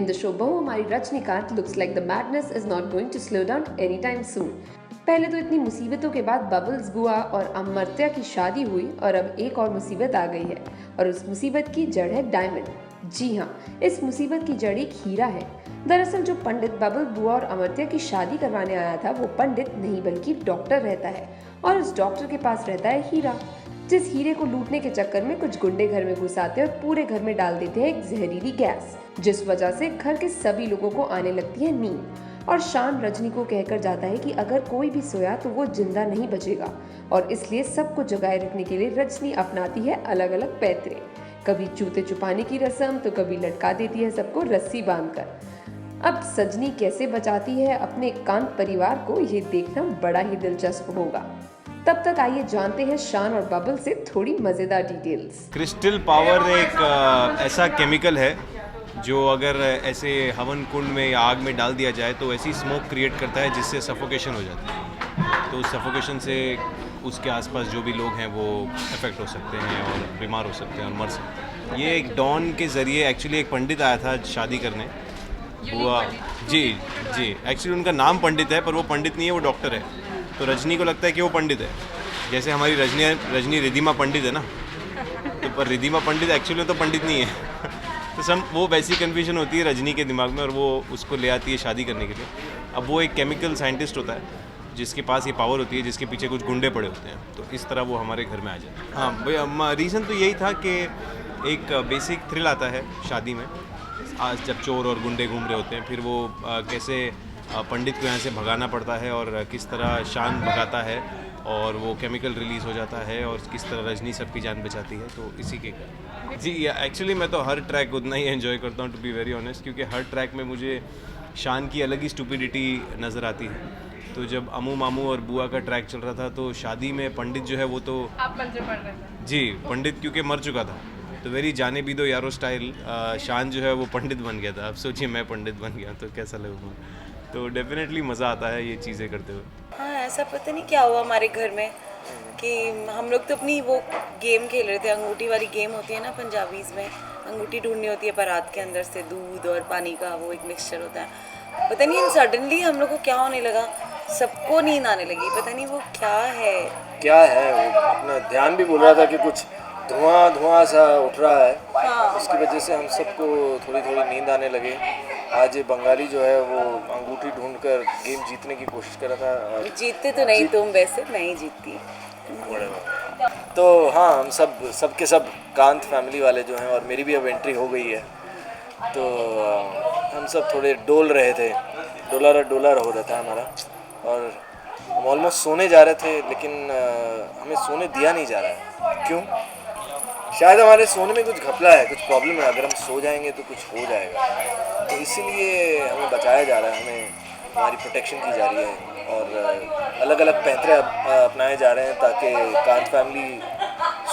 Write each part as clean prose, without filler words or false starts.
In the show, बहू हमारी Rajinikanth looks like the madness is not going to slow down anytime soon. पहले तो इतनी मुसीबतों के बाद बबल्स बुआ और अमर्त्या की शादी हुई और अब एक और मुसीबत आ गई है और उस मुसीबत की जड़ है डायमंड। जी हाँ, इस मुसीबत की जड़ एक हीरा है। दरअसल जो पंडित बबल बुआ और अमर्त्या की शादी करवाने आया था वो पंडित नहीं बल्कि डॉक्टर रहता है और उस डॉक्टर के पास रहता है हीरा, जिस हीरे को लूटने के चक्कर में कुछ गुंडे घर में घुस आते हैं और पूरे घर में डाल देते हैं एक जहरीली गैस, जिस वजह से घर के सभी लोगों को आने लगती है नींद। और शान रजनी को कहकर जाता है कि अगर कोई भी सोया तो वो जिंदा नहीं बचेगा और इसलिए सबको जगाए रखने के लिए रजनी अपनाती है अलग अलग पैतरे। कभी जूते छुपाने की रस्म तो कभी लटका देती है सबको रस्सी बांधकर। अब सजनी कैसे बचाती है अपने कांत परिवार को, ये देखना बड़ा ही दिलचस्प होगा। तब तक आइए जानते हैं शान और बबल से थोड़ी मजेदार डिटेल्स। क्रिस्टल पावर एक ऐसा केमिकल है जो अगर ऐसे हवन कुंड में या आग में डाल दिया जाए तो ऐसी स्मोक क्रिएट करता है जिससे सफोकेशन हो जाती है। तो उस सफोकेशन से उसके आसपास जो भी लोग हैं वो अफेक्ट हो सकते हैं और बीमार हो सकते हैं और मर सकते हैं। ये एक डॉन के ज़रिए एक्चुअली एक पंडित आया था शादी करने, बुआ जी एक्चुअली उनका नाम पंडित है पर वो पंडित नहीं है, वो डॉक्टर है। तो रजनी को लगता है कि वो पंडित है, जैसे हमारी रजनी रिधिमा पंडित है ना, तो पर रिधिमा पंडित एक्चुअली तो पंडित नहीं है। तो वो वैसी कन्फ्यूजन होती है रजनी के दिमाग में और वो उसको ले आती है शादी करने के लिए। अब वो एक केमिकल साइंटिस्ट होता है जिसके पास ये पावर होती है, जिसके पीछे कुछ गुंडे पड़े होते हैं, तो इस तरह वो हमारे घर में आ जाते हैं। हाँ भैया, रीज़न तो यही था कि एक बेसिक थ्रिल आता है शादी में, आज जब चोर और गुंडे घूम रहे होते हैं, फिर वो कैसे पंडित को यहाँ से भगाना पड़ता है और किस तरह शान भगाता है और वो केमिकल रिलीज़ हो जाता है और किस तरह रजनी सबकी जान बचाती है। तो इसी के जी एक्चुअली मैं तो हर ट्रैक उतना ही एंजॉय करता हूँ, टू बी वेरी ऑनेस्ट, क्योंकि हर ट्रैक में मुझे शान की अलग ही स्टूपिडिटी नज़र आती है। तो जब अमू मामू और बुआ का ट्रैक चल रहा था तो शादी में पंडित जो है वो तो आप मंत्र पढ़ रहे थे जी पंडित क्योंकि मर चुका था, तो वेरी जाने भी दो यारो स्टाइल शान जो है वो पंडित बन गया था। अब सोचिए मैं पंडित बन गया तो कैसा लगेगा। तो डेफिनेटली मज़ा आता है ये चीज़ें करते हुए। हाँ, ऐसा पता नहीं क्या हुआ हमारे घर में कि हम लोग तो अपनी वो गेम खेल रहे थे, अंगूठी वाली गेम होती है ना पंजाबीज़ में, अंगूठी ढूंढनी होती है बारात के अंदर से, दूध और पानी का वो एक मिक्सचर होता है। पता नहीं सडनली हम लोग को क्या होने लगा, सबको नींद आने लगी, पता नहीं वो क्या है वो अपना ध्यान भी बोल रहा था कि कुछ धुआं सा उठ रहा है। हाँ। उसकी वजह से हम सबको थोड़ी नींद आने लगे। आज ये बंगाली जो है वो अंगूठी ढूंढकर गेम जीतने की कोशिश कर रहा था। जीतते तो नहीं तुम, वैसे मैं ही जीतती। तो हाँ, हम सब के सब कांत फैमिली वाले जो हैं, और मेरी भी अब एंट्री हो गई है, तो हम सब थोड़े डोल रहे थे, डोला हो रहा था हमारा, और हम ऑलमोस्ट सोने जा रहे थे लेकिन हमें सोने दिया नहीं जा रहा है। क्यों? शायद हमारे सोने में कुछ घपला है, कुछ प्रॉब्लम है, अगर हम सो जाएंगे तो कुछ हो जाएगा, तो इसीलिए हमें बचाया जा रहा है, हमें हमारी प्रोटेक्शन की जा रही है और अलग अलग पैंतरे अपनाए जा रहे हैं ताकि कांत फैमिली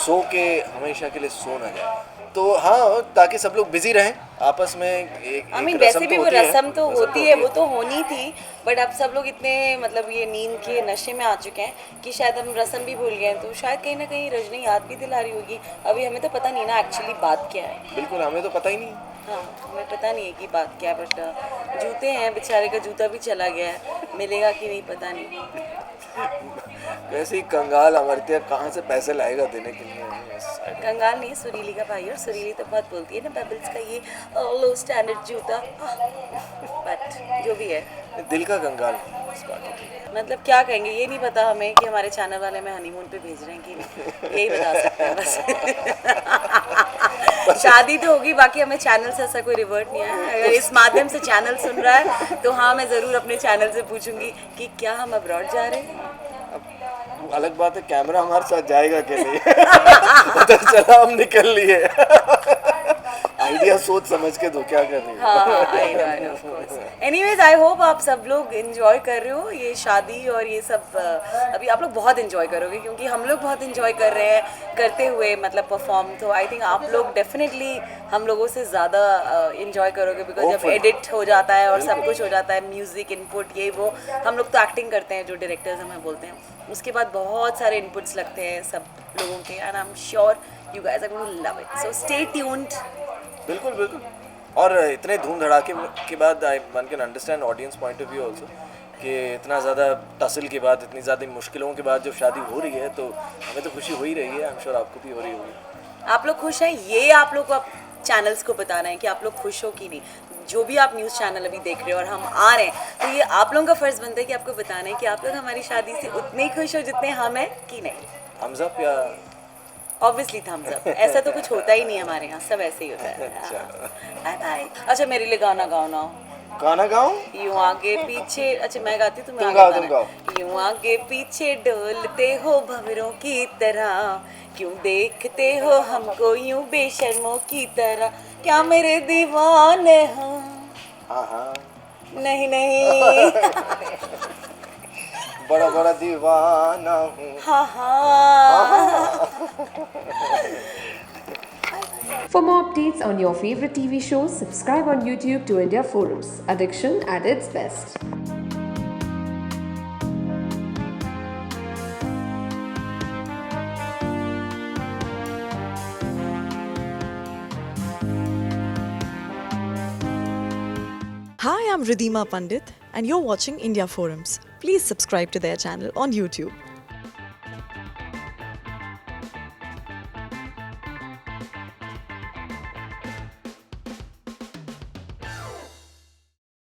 सो के हमेशा के लिए सो ना जाए। तो हाँ, ताकि सब लोग बिजी रहें आपस में। एक वैसे भी वो रस्म तो होती है, वो तो होनी थी, बट अब सब लोग इतने मतलब ये नींद के नशे में आ चुके हैं कि शायद हम रस्म भी भूल गए हैं। तो शायद कहीं ना कहीं रजनी याद भी दिला रही होगी। अभी हमें तो पता नहीं ना एक्चुअली बात क्या है। बिल्कुल, हमें तो पता ही नहीं। हाँ, हमें पता नहीं है कि बात क्या है, बट जूते हैं, बेचारे का जूता भी चला गया है, मिलेगा कि नहीं पता नहीं। वैसे ही कंगाल अमर्त्या कहाँ से पैसे लाएगा देने के लिए? कंगाल नहीं, सुरीली का भाई, और सुरीली तो बहुत बोलती है ना बेबल्स का ये लो स्टैंडर्ड जूता, बट जो भी है दिल का कंगाल। मतलब क्या कहेंगे ये नहीं पता हमें कि हमारे चैनल वाले में हनीमून पे भेज रहे हैं कि नहीं, यही बता सकते हैं बस। शादी तो होगी, बाकी हमें चैनल से ऐसा कोई रिवर्ट नहीं है। अगर इस माध्यम से चैनल सुन रहा है तो हाँ, मैं ज़रूर अपने चैनल से पूछूंगी कि क्या हम अब्रॉड जा रहे हैं। अब अलग बात है कैमरा हमारे साथ जाएगा कि नहीं पता चला हम निकल लिए आइडिया सोच समझ के दो, क्या कर रही है। हाँ, एनीवेज आई होप आप सब लोग एंजॉय कर रहे हो ये शादी और ये सब। अभी आप लोग बहुत एंजॉय करोगे क्योंकि हम लोग बहुत एंजॉय कर रहे हैं करते हुए, मतलब परफॉर्म। तो आई थिंक आप लोग डेफिनेटली हम लोगों से ज़्यादा एंजॉय करोगे, बिकॉज जब एडिट हो जाता है और सब कुछ हो जाता है, म्यूज़िक इनपुट ये वो, हम लोग तो एक्टिंग करते हैं जो डायरेक्टर्स हमें बोलते हैं, उसके बाद बहुत सारे इनपुट्स लगते हैं सब लोगों के, and I am sure you guys are going to love it, so stay tuned. बिल्कुल बिल्कुल, और इतने धूम धड़ाके के बाद I one can understand audience point of view also कि इतना ज़्यादा टसल के बाद, इतनी ज़्यादा मुश्किलों के बाद जब शादी हो रही है तो हमें तो खुशी हो ही रही है। आई एम श्योर आपको भी हो रही होगी। आप लोग खुश हैं, ये आप लोग को आप चैनल्स को बताना है कि आप लोग खुश हो कि नहीं। जो भी आप न्यूज़ चैनल अभी देख रहे हो और हम आ रहे हैं, तो ये आप लोगों का फ़र्ज़ बनता है कि आपको बताना है कि आप लोग हमारी शादी से उतने ही खुश हो जितने हम हैं कि नहीं। थम्स अप या ऑब्वियसली थम्स अप, ऐसा तो कुछ होता ही नहीं हमारे यहाँ, सब ऐसे ही होता है। Bye bye. अच्छा मेरे लिए गाना गाओ ना। गाना गाऊं? यूं आगे पीछे, अच्छा मैं गाती हूँ, तुम्हें तुम आगे गाओ, गाना। यूं आगे पीछे डोलते हो भंवरों की तरह, क्यों देखते हो हमको यूं बेशर्मों की तरह, क्या मेरे दीवाने हो? हाँ नहीं नहीं। बड़ा बड़ा दीवाना हूँ। हाँ। For more updates on your favorite TV shows, subscribe on YouTube to India Forums. Addiction at its best. Hi, I'm Ridhima Pandit, and you're watching India Forums. Please subscribe to their channel on YouTube.